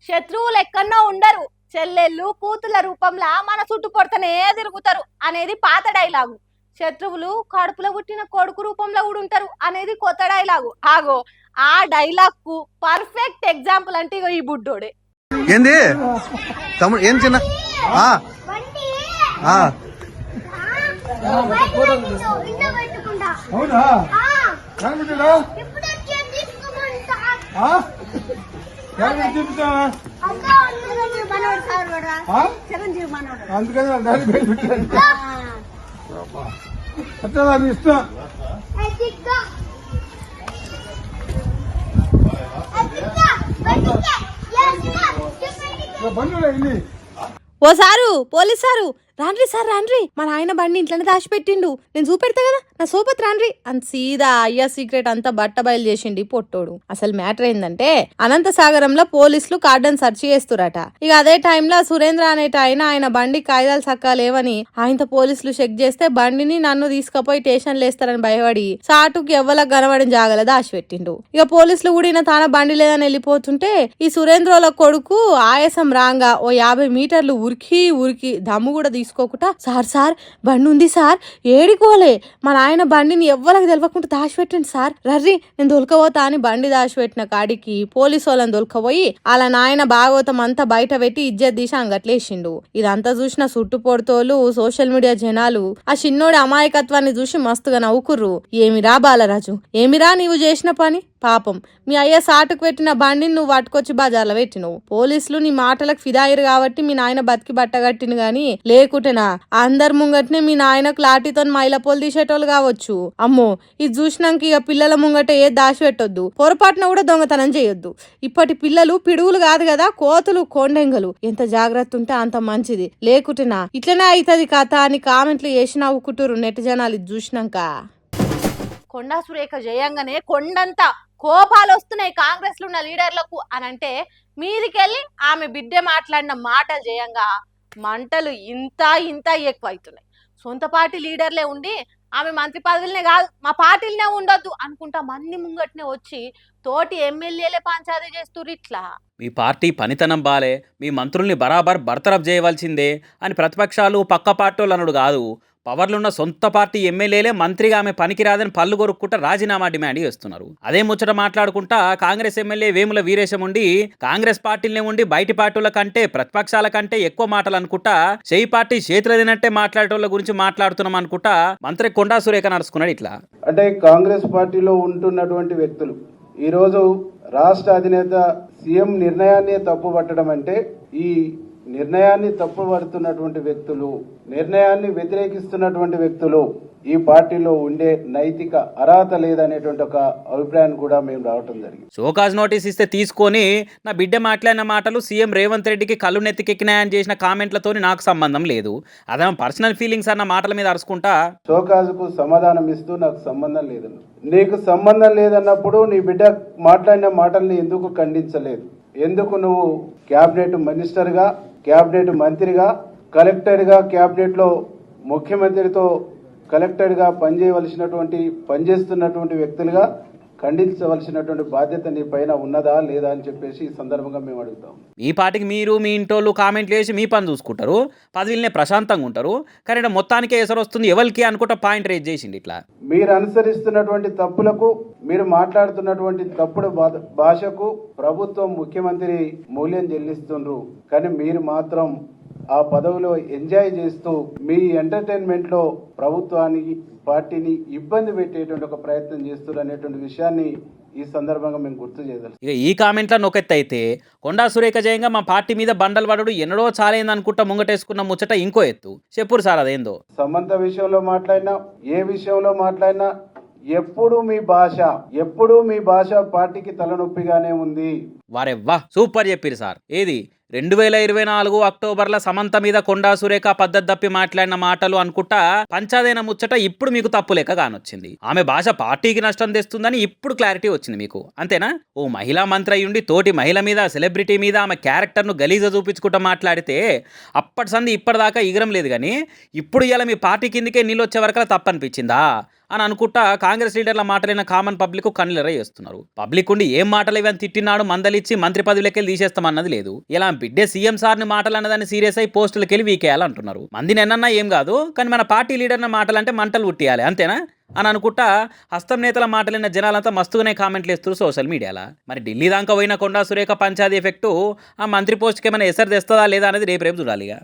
శత్రువులు ఎక్కడో ఉండరు, చెల్లెళ్ళు కూతుల రూపంలో మన చుట్టూ కొడతనే తిరుగుతారు అనేది పాత డైలాగు. శత్రువులు కడుపులో పుట్టిన కొడుకు రూపంలో కూడా ఉంటారు అనేది కొత్త డైలాగు. ఆగో ఆ డైలాగ్ కు పర్ఫెక్ట్ ఎగ్జాంపుల్ అంటే ఇగో ఈ బుడ్డోడే. ఏంది తమ్ముడు ఏం చిన్న అందుకని ఇష్టం బండి ఇల్లి ఓ సారు పోలీస్ సారు రాండ్రి సార్ రాండ్రి, మా నాయన బండి ఇంట్లోనే దాచిపెట్టిండు, నేను చూపెడతా కదా నా సోపత్ రాండ్రి అని సీదా అయ్యా సీక్రెట్ అంతా బట్ట బయలు చేసిండి పొట్టోడు. అసలు మ్యాటర్ ఏందంటే అనంత సాగరంలో పోలీసులు కార్డన్ సెర్చ్ చేస్తురట. ఇక అదే టైంలో సురేంద్ర అనేట ఆయన బండి కాయిదాలు సక్కా లేవని ఆయనతో పోలీసులు చెక్ చేస్తే బండిని నన్ను తీసుకుపోయి స్టేషన్ లేస్తారని భయపడి సాటుకి ఎవ్వలకు కనబడిన జాగల దాచిపెట్టిండు. ఇక పోలీసులు కూడా ఈయన తాన బండి లేదని వెళ్ళిపోతుంటే ఈ సురేంద్రల కొడుకు ఆయాసం రాంగా ఓ 50 మీటర్లు ఉరికి దమ్ము కూడా తీసుకోకుండా సార్ సార్ బండి ఉంది సార్ ఏడికోలే, మా నాయన బండిని ఎవ్వరికి తెలియకుండా దాచిపెట్టండి సార్, రర్రి నేను దొలకపోతా అని బండి దాచిపెట్టిన కాడికి పోలీసు వాళ్ళని దొలకపోయి అలా నాయన భాగవతం అంతా బయట పెట్టి ఇజ్జత్ తీసి అంగట్లేసిండు. ఇదంతా చూసిన చుట్టుపొడుతోళ్ళు సోషల్ మీడియా జనాలు ఆ చిన్నోడి అమాయకత్వాన్ని చూసి మస్తుగా నవ్వుకుర్రు. ఏమిరా బాలరాజు, ఏమిరా నీవు చేసిన పని, పాపం మీ అయ్య సాటుకు పెట్టిన బండిని నువ్వు పట్టుకొచ్చి బజార్లో పెట్టినవు. పోలీసులు నీ మాటలకు ఫిదాయిరు కాబట్టి మీ నాయన బతికి బట్టగట్టిను గాని లేకుంటేనా అందరి ముంగటనే మీ నాయనకు లాఠీతో మైలపోలు తీసేటోళ్ళు కావచ్చు. అమ్మో ఇది చూసినాక ఇక పిల్లల ముంగట ఏ దాచి పెట్టొద్దు, పొరపాటున కూడా దొంగతనం చేయొద్దు. ఇప్పటి పిల్లలు పిడుగులు కాదు కదా కోతులు కొండెంగలు, ఎంత జాగ్రత్త ఉంటే అంత మంచిది, లేకుంటేనా ఇట్లనే అవుతుంది కథ అని కామెంట్లు చేసి నవ్వుకుంటారు నెట్ జనాలు ఇది చూసినాక. కొండా సురేఖ జయంగానే కొండంతా కోపాలు వస్తున్నాయి కాంగ్రెస్ లో ఉన్న లీడర్లకు అని అంటే మీదికెళ్ళి ఆమె బిడ్డ మాట్లాడిన మాటలు జయంగా మంటలు ఇంత ఎక్కువ అవుతున్నాయి. సొంత పార్టీ లీడర్లే ఉండి ఆమె మంత్రి పదవులనే కాదు మా పార్టీలనే ఉండొద్దు అనుకుంటా మంది ముంగట్నే వచ్చి తోటి ఎమ్మెల్యేలే పంచాయతీ చేస్తున్నారు. ఇట్లా మీ పార్టీ పనితనం బాలే, మీ మంత్రుల్ని బరాబర్ బర్తరఫ్ చేయవలసిందే అని ప్రతిపక్షాలు పక్క పార్టీలు అనుడు కాదు, పవర్లున్న సొంత పార్టీ ఎమ్మెల్యేలే మంత్రిగా ఆమె పనికిరాదని పళ్ళు కొరుక్కుంటా రాజీనామా డిమాండ్ చేస్తున్నారు. అదే ముచ్చట మాట్లాడుకుంటా కాంగ్రెస్ ఎమ్మెల్యే వేముల వీరేశం ఉండి కాంగ్రెస్ పార్టీలనే ఉండి బయటి పార్టీల కంటే ప్రతిపక్షాల కంటే ఎక్కువ మాటలు అనుకుంటా చేయి పార్టీ చేతులు తినట్టే మాట్లాడేటోళ్ళ గురించి మాట్లాడుతున్నాం అనుకుంటా మంత్రి కొండా సురేఖ నడుచుకున్నాడు. ఇట్లా అంటే కాంగ్రెస్ పార్టీలో ఉంటున్నటువంటి వ్యక్తులు ఈరోజు రాష్ట్ర అధినేత సీఎం నిర్ణయాన్ని తప్పు పట్టడం అంటే ఈ నిర్ణయాన్ని తప్పుపడుతున్నటువంటి వ్యక్తులు, నిర్ణయాన్ని వ్యతిరేకిస్తున్నటువంటి వ్యక్తులు ఈ పార్టీలో ఉండే నైతిక అర్హత లేదనేటువంటి ఒక అభిప్రాయాన్ని కూడా మేము రావటం జరిగింది. షోకాజ్ నోటీస్ ఇస్తే తీసుకొని నా బిడ్డ మాట్లాడిన మాటలు సీఎం రేవంత్ రెడ్డికి కళ్ళు నెత్తికెక్కినాయని చేసిన కామెంట్లతో నాకు సంబంధం లేదు, అదే పర్సనల్ ఫీలింగ్స్ అన్న మాటల మీద అరుచుకుంటా షోకాజ్కు సమాధానం ఇస్తూ నాకు సంబంధం లేదన్న, నీకు సంబంధం లేదన్నప్పుడు నీ బిడ్డ మాట్లాడిన మాటల్ని ఎందుకు ఖండించలేదు? ఎందుకు నువ్వు క్యాబినెట్ మినిస్టర్గా, క్యాబినెట్ మంత్రిగా, కలెక్టర్గా, క్యాబినెట్లో ముఖ్యమంత్రితో కలెక్టర్గా పనిచేస్తున్నటువంటి వ్యక్తులుగా ఖండించవలసినటువంటి బాధ్యత నీ పైన ఉన్నదా లేదా అని చెప్పేసి ఈ సందర్భంగా మేము అడుగుతాం. మీ పార్టీకి మీరు మీ ఇంటోళ్ళు కామెంట్లు వేసి మీ పని చూసుకుంటారు, పదవిలనే ప్రశాంతంగా ఉంటారు, కానీ మొత్తానికే ఎసరు వస్తుంది ఎవరికి అనుకుంటా పాయింట్ రేజ్ చేసింది. ఇట్లా మీరు అనుసరిస్తున్నటువంటి తప్పులకు, మీరు మాట్లాడుతున్నటువంటి తప్పుడు భాషకు ప్రభుత్వం, ముఖ్యమంత్రి మూల్యం చెల్లిస్తుండ్రు. కానీ మీరు మాత్రం ఆ పదవిలో ఎంజాయ్ చేస్తూ మీ ఎంటర్టైన్మెంట్ లో ప్రభుత్వానికి, పార్టీని ఇబ్బంది పెట్టేటువంటి ఒక ప్రయత్నం చేస్తున్నారు అనేటువంటి విషయాన్ని ఈ సందర్భంగా మేము గుర్తు చేయగలం. ఇక ఈ కామెంట్లో నొకెత్త అయితే కొండా సురేఖ జయంగా మా పార్టీ మీద బండలు పడడు ఎన్నడో చాలైంది అనుకుంటా ముంగటేసుకున్న ముచ్చట ఇంకో ఎత్తు చెప్పురు సార్ అదేందో. సమంత విషయంలో మాట్లాడినా, ఏ విషయంలో మాట్లాడినా ఎప్పుడు మీ భాష పార్టీకి తలనొప్పిగానే ఉంది. వారెవ్వా సూపర్ చెప్పారు సార్. ఏది 2024 అక్టోబర్లో సమంత మీద కొండా సురేఖ పద్ధతి తప్పి మాట్లాడిన మాటలు అనుకుంటా పంచాదైన ముచ్చట ఇప్పుడు మీకు తప్పు లెక్క కానొచ్చింది. ఆమె భాష పార్టీకి నష్టం తెస్తుందని ఇప్పుడు క్లారిటీ వచ్చింది మీకు, అంతేనా? ఓ మహిళా మంత్రి అయ్యుండి తోటి మహిళ మీద, సెలబ్రిటీ మీద ఆమె క్యారెక్టర్ను గలీజ చూపించుకుంటూ మాట్లాడితే అప్పటి సంది ఇప్పటిదాకా ఇగరం లేదు, కానీ ఇప్పుడు ఇలా మీ పార్టీ కిందకే నీళ్ళు వచ్చే వరకు తప్పనిపించిందా? అని అనుకుంటా కాంగ్రెస్ లీడర్ల మాటలైన కామన్ పబ్లిక్ కన్నులెర చేస్తున్నారు. పబ్లిక్ ఉండి ఏం మాటలు ఇవని తిట్టినాడు మందలిచ్చి మంత్రి పదవిలోకి తీసేస్తామన్నది లేదు. ఇలా బిడ్డే సీఎం సార్ని మాటలు అన్నదాన్ని సీరియస్ అయి పోస్టులకి వెళ్ళి వీకేయాలంటున్నారు. మందిని ఎన్నన్నా ఏం కాదు, కానీ మన పార్టీ లీడర్ల మాటలంటే మంటలు పుట్టియాలి అంతేనా అని అనుకుంటా హస్తం నేతల మాటలైన జనాలంతా మస్తుగానే కామెంట్లు ఇస్తారు సోషల్ మీడియాలో. మరి ఢిల్లీ దాకా పోయిన కొండా సురేఖ పంచాయతీ ఎఫెక్టు ఆ మంత్రి పోస్ట్కి ఏమైనా ఎసరు తెస్తుందా లేదా అనేది రేపు చూడాలి ఇక.